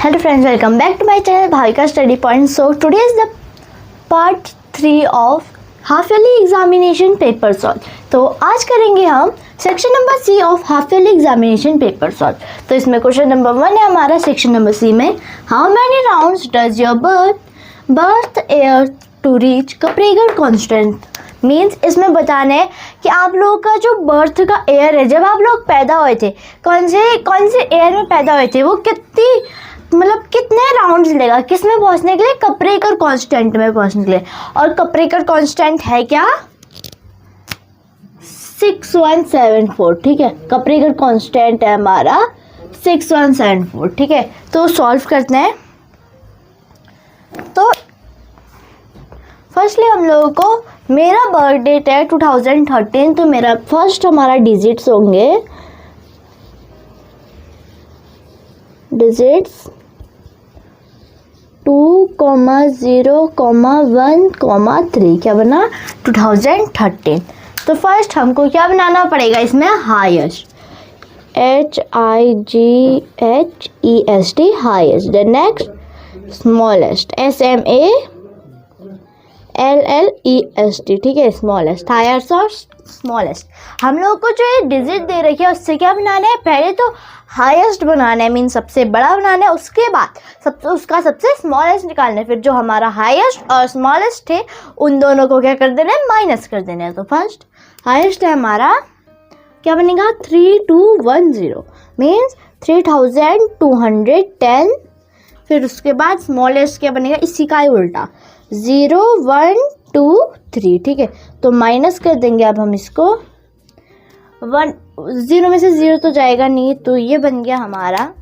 Hello friends, welcome back to my channel Bhavika Study Point. So today is the part 3 of half yearly examination paper solve. तो आज करेंगे हम section number C of half yearly examination paper solve. तो इसमें question number 1 है हमारा section number C में, how many rounds does your birth year to reach Kaprekar constant. Means इसमें बताना है कि आप लोगों का जो बर्थ का एयर है, जब आप लोग पैदा हुए थे कौन से एयर में पैदा हुए थे, वो कितने राउंड्स लेगा किस में पहुंचने के लिए, कप्रेगर कांस्टेंट में पहुंचने के लिए. और कप्रेगर कांस्टेंट है क्या, 6174. ठीक है, कप्रेगर कांस्टेंट है हमारा 6174. ठीक है, तो सॉल्व करते हैं. तो फर्स्टली हम लोगों को, मेरा बर्थ डेट है 2013, तो मेरा फर्स्ट हमारा डिजिट्स होंगे, डिजिट्स 2,0,1,3. क्या बना, 2013. तो फर्स्ट हमको क्या बनाना पड़ेगा इसमें, highest, HIGHEST highest. The next smallest, SMALLEST. ठीक है, स्मॉलेस्ट, हाईएस्ट और स्मॉलेस्ट. हम लोगों को जो ये डिजिट दे रखी है उससे क्या बनाना है, पहले तो हाईएस्ट बनाना है, मीन सबसे बड़ा बनाना है, उसके बाद उसका सबसे स्मॉलेस्ट निकालना है. फिर जो हमारा हाईएस्ट और स्मॉलेस्ट है उन दोनों को क्या कर देना है, माइनस कर देना है. तो फर्स्ट हाईएस्ट है हमारा, क्या बनेगा, 3210 मीन्स 3210. फिर उसके बाद स्मॉलेस्ट क्या बनेगा, इसी का ही उल्टा, 0123. ठीक है, तो माइनस कर देंगे अब हम इसको, 0 में से 0 तो जाएगा नहीं, तो ये बन गया हमारा,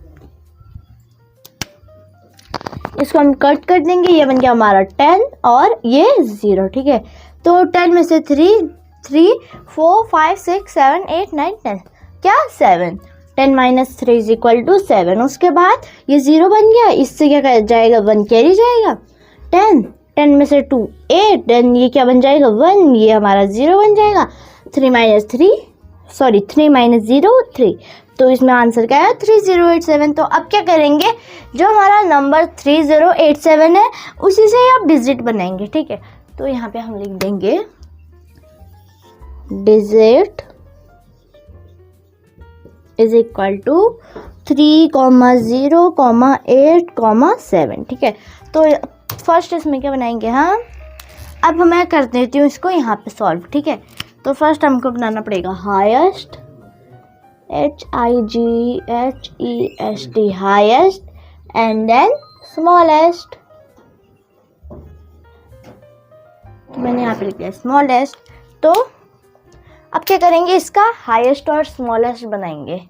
इसको हम कट कर देंगे, ये बन गया हमारा 10 और ये 0. ठीक है, तो 10 में से 3 4 5 6 7 8 9 10, क्या 7, 10 माइनस 3 इज इक्वल टू 7. उसके बाद ये 0 बन गया, इससे क्या जाएगा, 1 कैरी जाएगा, 10 में से 2 8, देन ये क्या बन जाएगा, 1, ये हमारा 0 बन जाएगा. 3 माइनस 0 3. तो इसमें आंसर क्या है, 3087. तो अब क्या करेंगे, जो हमारा नंबर 3087 है उसी से आप डिजिट बनाएंगे. ठीक है, तो यहाँ पे हम लिख देंगे डिजिट इज इक्वल टू 3,0,8,7. ठीक है, तो फर्स्ट इसमें क्या बनाएंगे हम, अब मैं कर देती हूँ इसको यहाँ पे सॉल्व. ठीक है, तो फर्स्ट हमको बनाना पड़ेगा highest, HIGHEST highest, and then smallest. मैंने यहाँ पे लिख दिया स्मॉलेस्ट. तो अब क्या करेंगे, इसका हाईएस्ट और स्मॉलेस्ट बनाएंगे.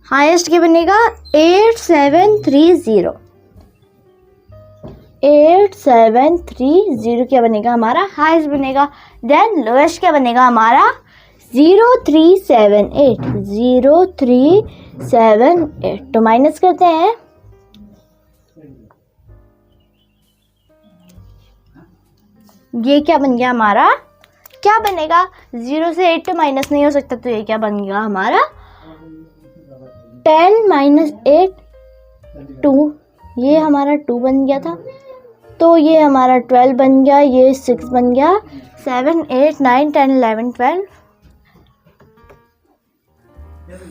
हाईएस्ट क्या बनेगा, 8730. 8730 क्या बनेगा हमारा, हाईएस्ट बनेगा. देन लोएस्ट क्या बनेगा हमारा, 0378. तो माइनस करते हैं, ये क्या बन गया हमारा, क्या बनेगा, 0 से 8 तो माइनस नहीं हो सकता, तो ये क्या बन गया हमारा, 10 माइनस 8 2, ये हमारा 2 बन गया था, तो ये हमारा 12 बन गया, ये 6 बन गया, 7 8 9 10 11 12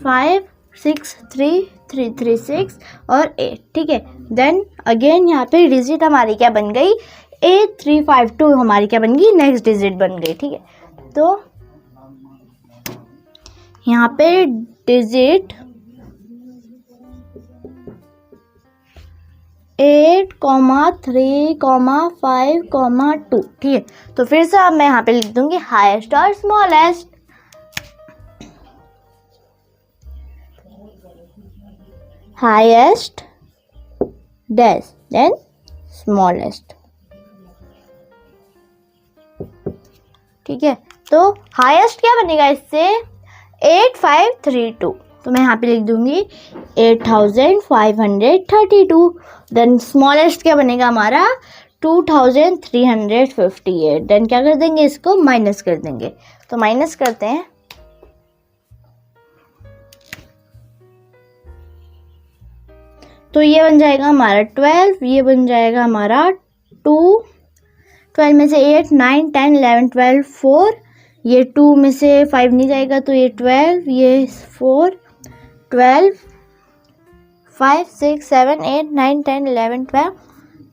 5 6 3 3 3 6 और 8. ठीक है, देन अगेन यहाँ पे डिजिट हमारी क्या बन गई, 8352 हमारी क्या बन गई, नेक्स्ट डिजिट बन गई. ठीक है, तो यहाँ पे डिजिट 8,3,5,2. ठीक है, तो फिर से अब मैं यहाँ पे लिख दूंगी हाईएस्ट और smallest. Highest dash then smallest. ठीक है, तो हाईएस्ट क्या बनेगा इससे, 8532. तो मैं यहाँ पे लिख दूंगी 8532. देन स्मॉलेस्ट क्या बनेगा हमारा, 2358. देन क्या कर देंगे, इसको माइनस कर देंगे. तो माइनस करते हैं, तो ये बन जाएगा हमारा 12, ये बन जाएगा हमारा 2, 12 में से 8, 9, 10, 11, 12, 4, ये 2 में से 5 नहीं जाएगा तो ये 12, ये 4, 12, 5, 6, 7, 8, 9, 10, 11, 12,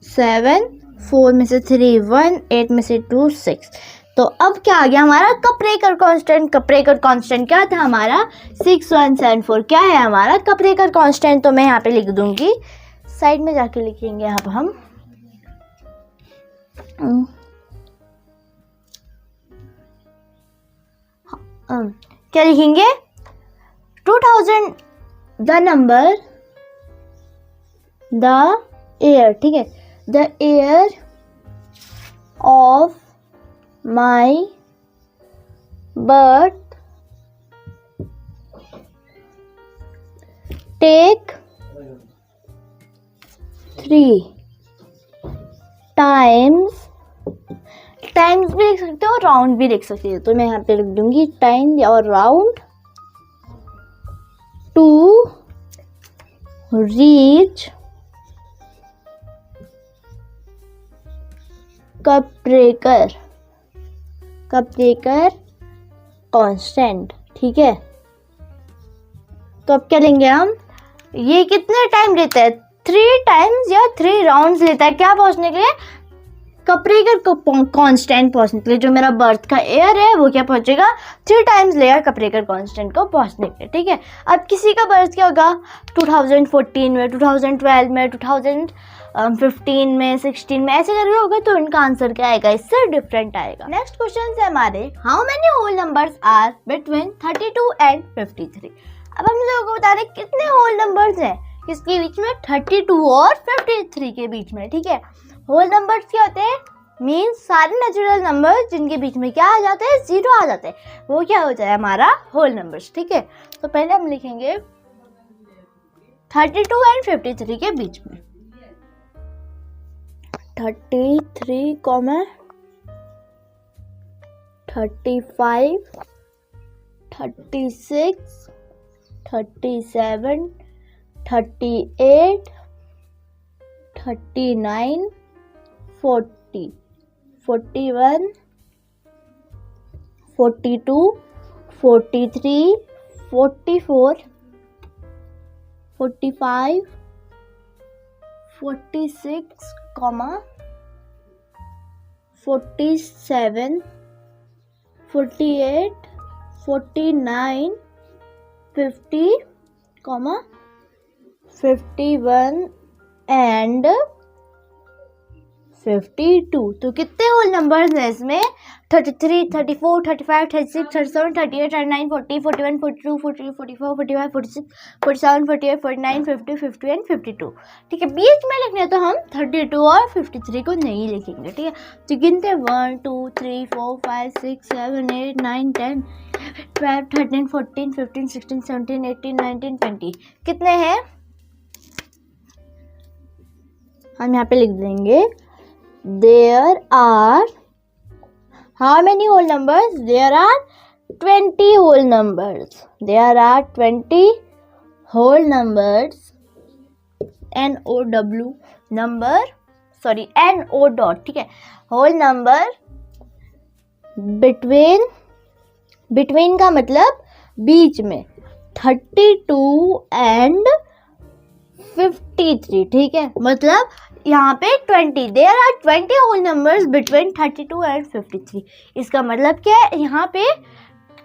7, 4 में से 3, 1, 8 में से 2, 6। तो अब क्या आ गया हमारा कपरेकर कांस्टेंट। कपरेकर कांस्टेंट क्या था हमारा 6174। क्या है हमारा कपरेकर कांस्टेंट, तो मैं यहाँ पे लिख दूंगी, साइड में जाके लिखेंगे अब हम। क्या लिखेंगे 2000 द नंबर द एयर, ठीक है, the air of my birth take 3 times, times भी लिख सकते हो, राउंड भी लिख सकते हो, तो मैं यहाँ पे लिख दूंगी टाइम और राउंड टू रीच कपरेकर कांस्टेंट, ठीक है। तो अब क्या लेंगे हम, ये कितने टाइम लेता है 3 टाइम्स या 3 राउंड्स लेता है क्या पहुंचने के लिए, कपरेकर कांस्टेंट पहुंचने के लिए। जो मेरा बर्थ का एयर है वो क्या पहुंचेगा 3 टाइम्स लेगा कपरेकर कांस्टेंट को पहुंचने के लिए, ठीक है। अब किसी का बर्थ क्या होगा 2014 में, 2012 में, 2015 में, 16 में, ऐसे करके होगा, तो इनका आंसर क्या आएगा, इससे डिफरेंट आएगा। नेक्स्ट क्वेश्चन है हमारे, how many whole numbers are between 32 and 53। अब हम लोगों को बता रहे कितने होल नंबर्स हैं किसके बीच में, 32 और 53 के बीच में, ठीक है। होल नंबर्स क्या होते हैं, मीन्स सारे नेचुरल नंबर्स जिनके बीच में क्या आ जाते हैं, 0 आ जाते हैं, वो क्या हो जाए हमारा होल नंबर्स, ठीक है। तो पहले हम लिखेंगे 32 एंड 53 के बीच में, 33, 35, 36, 37, 38, 39, 40, 41, 42, 43, 44, 45, 46, 47, 48, 49, 50, 51 एंड 52। तो कितने होल नंबर्स हैं इसमें, 33, 34, 35, 36, 37, 38, 39, 40, 41, 42, 43, 44, 45, 46, 47, 48, 49, 50, 50 एंड 52, ठीक है। बीच में लिखने तो हम 32 और 53 को नहीं लिखेंगे, ठीक है। तो गिनते 1, 2, 3, 4, 5, 6, 7, 8, 9, 10, 12, 13, 14, 15, 16, 17, 18, 19, 20 कितने हैं, हम यहाँ पे लिख देंगे there are how many whole numbers, there are 20 whole numbers, there are 20 whole numbers, NOW number, sorry NO dot, ठीक है, whole number between का मतलब बीच में 32 एंड 53, ठीक है। मतलब यहाँ पे 20, there are 20 whole numbers between 32 and 53। इसका मतलब क्या है, यहाँ पे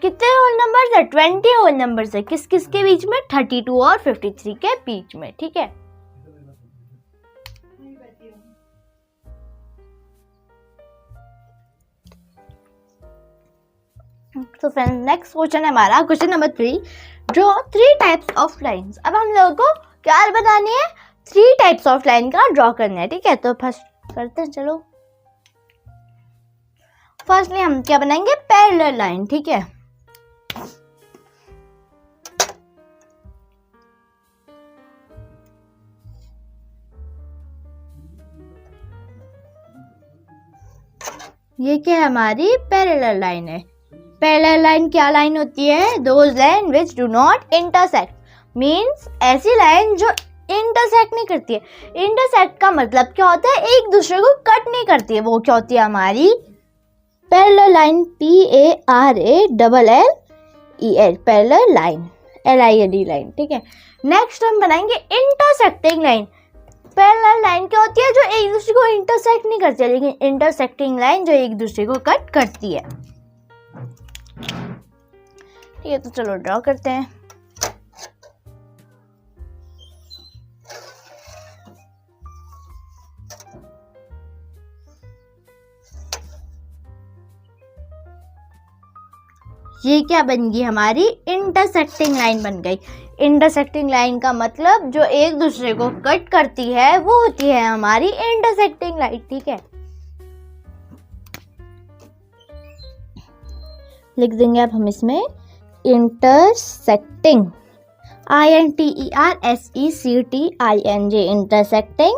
कितने होल नंबर्स है, 20 होल नंबर्स है, किस किस के बीच में, 32 और 53 के बीच में, ठीक है। तो फ्रेंड्स नेक्स्ट क्वेश्चन है हमारा, question number 3, draw 3 types of lines. अब हम लोगों को क्या बनानी है, 3 टाइप्स ऑफ लाइन का ड्रॉ करना है, ठीक है। तो फर्स्ट करते हैं, चलो फर्स्टली हम क्या बनाएंगे, पैरेलल लाइन, ठीक है। ये क्या है, हमारी पैरेलल लाइन है। पैरेलल लाइन क्या लाइन होती है, those line which do not intersect, means ऐसी लाइन जो इंटरसेक्ट नहीं नहीं करती है। इंटरसेक्ट का मतलब क्या होता है, एक दूसरे को कट नहीं करती है, वो क्या होती है हमारी parallel line, PARALLEL, parallel line, LINE line, ठीक है। नेक्स्ट हम बनाएंगे इंटरसेक्टिंग लाइन। पैरेलल लाइन क्या होती है, जो एक दूसरे को इंटरसेक्ट नहीं करती है, लेकिन इंटरसेक्टिंग लाइन जो एक दूसरे को कट करती है, ठीक है। तो चलो ड्रॉ करते हैं। ये क्या बन गई, हमारी इंटरसेक्टिंग लाइन बन गई। इंटरसेक्टिंग लाइन का मतलब जो एक दूसरे को कट करती है वो होती है हमारी इंटरसेक्टिंग लाइन, ठीक है। लिख देंगे अब हम इसमें intersecting, INTERSECTING, intersecting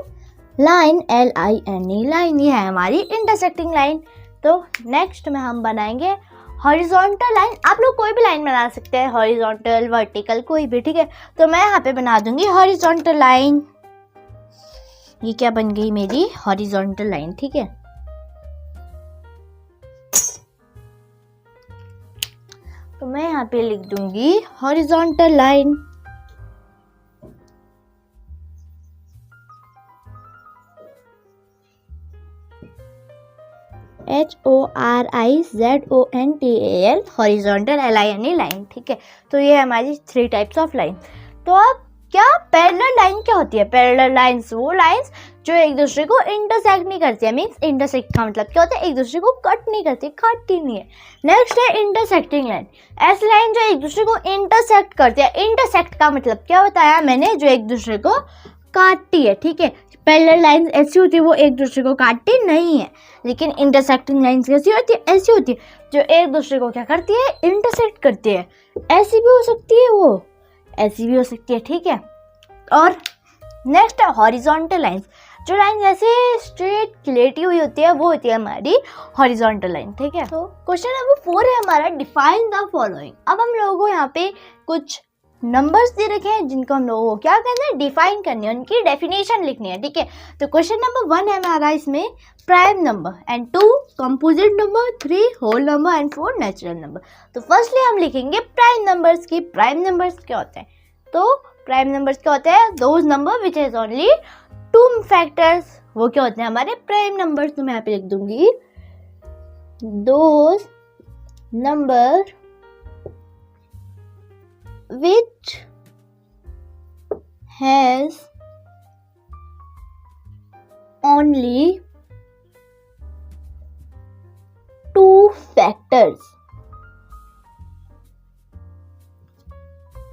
line, LINE line, ये है हमारी इंटरसेक्टिंग लाइन। तो नेक्स्ट में हम बनाएंगे हॉरिजॉन्टल लाइन। आप लोग कोई भी लाइन बना सकते हैं, हॉरिजॉन्टल, वर्टिकल, कोई भी, ठीक है। तो मैं यहाँ पे बना दूंगी हॉरिजॉन्टल लाइन। ये क्या बन गई मेरी हॉरिजॉन्टल लाइन, ठीक है। तो मैं यहाँ पे लिख दूंगी horizontal line. HORIZONTAL, horizontal, LINE line, ठीक है। तो ये है हमारी 3 टाइप्स ऑफ लाइन। तो अब क्या पैरेलल लाइन क्या होती है, पैरेलल लाइंस वो लाइंस जो एक दूसरे को इंटरसेक्ट नहीं करती है, मींस इंटरसेक्ट का मतलब क्या होता है, एक दूसरे को कट नहीं करती, काटती नहीं है। नेक्स्ट है इंटरसेक्टिंग लाइन, ऐसी लाइन जो एक दूसरे को इंटरसेक्ट करती है। इंटरसेक्ट का मतलब क्या बताया मैंने, जो एक दूसरे को काटती है, ठीक है। पैरेलल लाइंस ऐसी होती है वो एक दूसरे को काटती नहीं है, लेकिन इंटरसेक्टिंग लाइंस कैसी होती है, ऐसी होती है जो एक दूसरे को क्या करती है, इंटरसेक्ट करती है। ऐसी भी हो सकती है, वो ऐसी भी हो सकती है, ठीक है। और नेक्स्ट है हॉरिजॉन्टल लाइंस, जो लाइन जैसे स्ट्रेट लेटी हुई होती है वो होती है हमारी हॉरिजॉन्टल लाइन, ठीक है। तो क्वेश्चन नंबर 4 है हमारा, डिफाइन द फॉलोइंग। अब हम लोगों को यहाँ पे कुछ नंबर्स दे रखे हैं जिनको हम लोगों को क्या करना है, डिफाइन करनी है, उनकी डेफिनेशन लिखनी है, ठीक है। तो क्वेश्चन नंबर 1 है हमारा इसमें prime number, and 2 composite number, 3 whole number, and 4 natural number. तो फर्स्टली हम लिखेंगे प्राइम नंबर्स की। प्राइम नंबर्स क्या होते हैं, तो प्राइम नंबर्स क्या होते हैं, those number which has only 2 factors, वो क्या होते हैं हमारे प्राइम नंबर्स। तो मैं यहाँ पे लिख दूंगी those number which has only 2 factors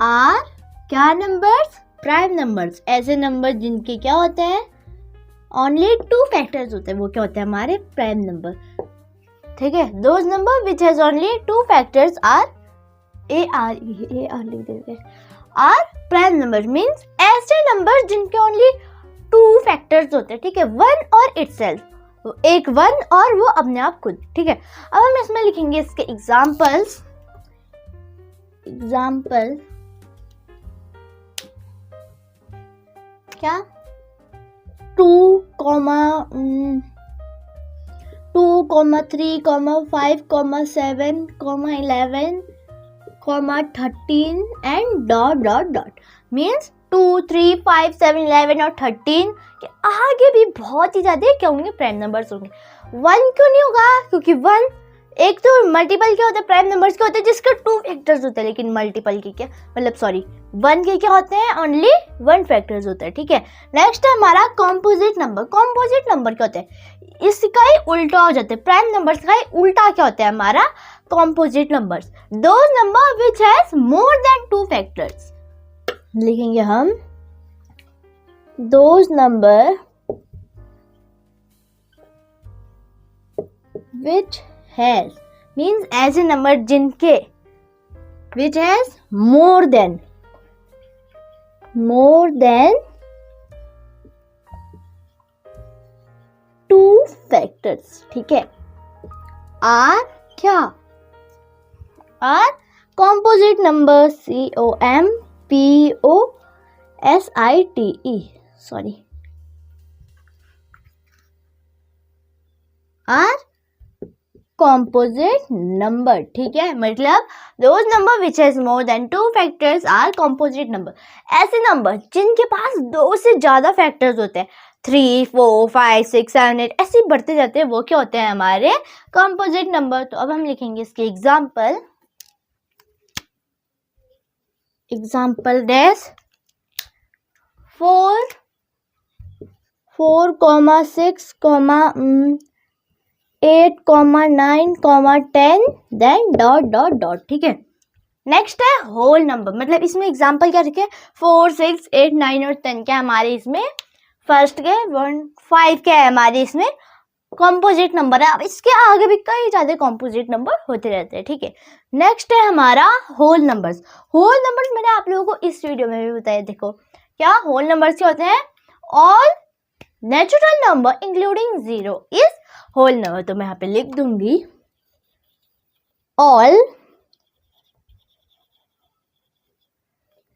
are क्या नंबर्स, प्राइम नंबर्स। ऐसे नंबर जिनके क्या होते हैं, ओनली 2 फैक्टर्स होते हैं, वो क्या होते हैं हमारे प्राइम नंबर, ठीक है। Those number which has only 2 factors are AR लिख देते हैं, आर प्राइम नंबर, मीन्स ऐसे नंबर जिनके ओनली 2 फैक्टर्स होते हैं, ठीक है। 1 और इटसेल्फ, एक 1 और वो अपने आप खुद, ठीक है। अब हम इसमें लिखेंगे इसके एग्जाम्पल्स। एग्जाम्पल क्या, 2, 3, 5, 7, 11, 13 एंड डॉट मीन्स 2, 3, 5, 7, 11 और 13 के आगे भी बहुत ही ज्यादा क्या होंगे, प्राइम नंबर्स होंगे। 1 क्यों नहीं होगा, क्योंकि 1 एक तो मल्टीपल क्या होता है, प्राइम नंबर्स क्या होते हैं जिसके 2 फैक्टर्स होते हैं, लेकिन मल्टीपल के क्या मतलब 1 के क्या होते हैं, ओनली 1 फैक्टर्स होते हैं, ठीक है। नेक्स्ट है हमारा कॉम्पोजिट नंबर। कॉम्पोजिट नंबर क्या होता है, इसका ही उल्टा हो जाता है, प्राइम नंबर्स का ही उल्टा क्या होता है हमारा composite numbers, those number which has more than 2 factors. लिखेंगे हम those number which has, means ऐसे नंबर जिनके, which has more than 2 factors, ठीक है। आर क्या, are composite number, COMPOSITE, sorry are composite number, ठीक है, मतलब those number which has more than 2 factors are composite number. ऐसे नंबर जिनके पास 2 से ज़्यादा फैक्टर्स होते हैं, 3, 4, 5, 6, 7, 8 ऐसे ही बढ़ते जाते हैं, वो क्या होते हैं हमारे composite नंबर. तो अब हम लिखेंगे इसके एग्जाम्पल डैश 4, 6, 8, 9, 10 देन डॉट, ठीक है. नेक्स्ट है होल नंबर, मतलब इसमें एग्जांपल क्या रखे, 4, 6, 8, 9 और 10 क्या हमारे इसमें फर्स्ट के 1, 5 क्या है हमारे इसमें कॉम्पोजिट नंबर है. अब इसके आगे भी कई ज्यादा कॉम्पोजिट नंबर होते रहते हैं, ठीक है. नेक्स्ट है हमारा होल नंबर्स. होल नंबर्स मैंने आप लोगों को इस वीडियो में भी बताया. देखो क्या होल नंबर्स क्या होते हैं, all natural number including 0 is whole number. तो मैं यहाँ पे लिख दूंगी ऑल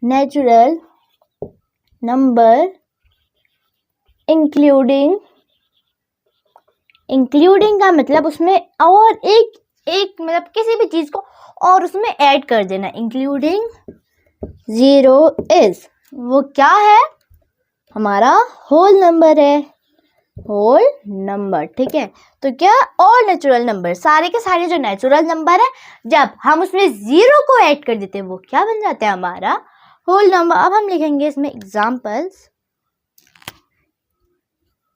नेचुरल नंबर इंक्लूडिंग का मतलब उसमें और एक मतलब किसी भी चीज को और उसमें ऐड कर देना. इंक्लूडिंग 0 इज, वो क्या है हमारा होल नंबर है, होल नंबर, ठीक है. तो क्या ऑल नेचुरल नंबर, सारे के सारे जो नेचुरल नंबर है जब हम उसमें 0 को ऐड कर देते हैं वो क्या बन जाता है हमारा होल नंबर. अब हम लिखेंगे इसमें एग्जाम्पल्स.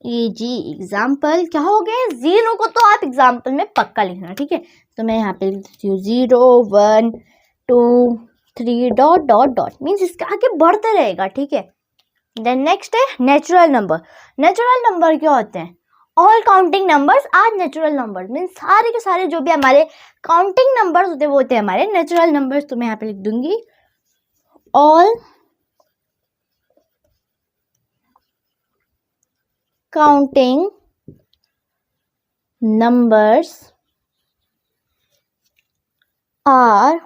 एग्जाम्पल क्या हो गए, 0 को तो आप एग्जाम्पल में पक्का लिखना, ठीक है. तो मैं यहाँ पे लिखती हूँ 0, 1, 2, 3 डॉट मीन्स इसके आगे बढ़ते रहेगा, ठीक है. देन नेक्स्ट है नेचुरल नंबर. नेचुरल नंबर क्या होते हैं, all counting numbers are natural numbers, means सारे के सारे जो भी हमारे काउंटिंग नंबर्स होते हैं वो होते हैं हमारे नेचुरल नंबर्स. तो मैं यहाँ पे लिख दूंगी all counting numbers are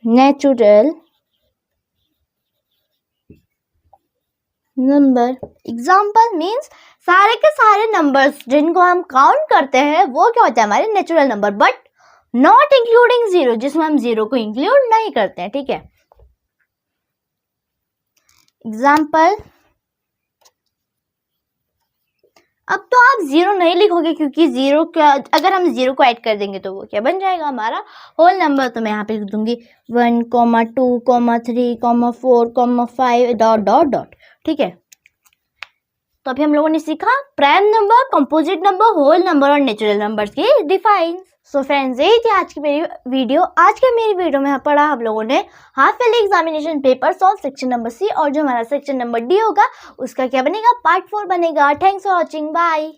natural number. Example means सारे के सारे नंबर्स जिनको हम काउंट करते हैं वो क्या होता है हमारे natural number, but not including 0 जिसमें हम 0 को इंक्लूड नहीं करते हैं, ठीक है. एग्जाम्पल, अब तो आप 0 नहीं लिखोगे क्योंकि 0 का अगर हम 0 को ऐड कर देंगे तो वो क्या बन जाएगा हमारा होल नंबर. तो मैं यहाँ पे लिख दूंगी 1, 2, 3, 4, 5 डॉट, ठीक है. तो अभी हम लोगों ने सीखा prime number, composite number, whole number और नेचुरल नंबर्स की डिफाइन. सो फ्रेंड्स यही थी आज की मेरी वीडियो. आज के मेरी वीडियो में पढ़ा हम लोगों ने half yearly examination paper solve section number C, और जो हमारा सेक्शन नंबर डी होगा उसका क्या बनेगा, पार्ट 4 बनेगा. Thanks for watching, bye.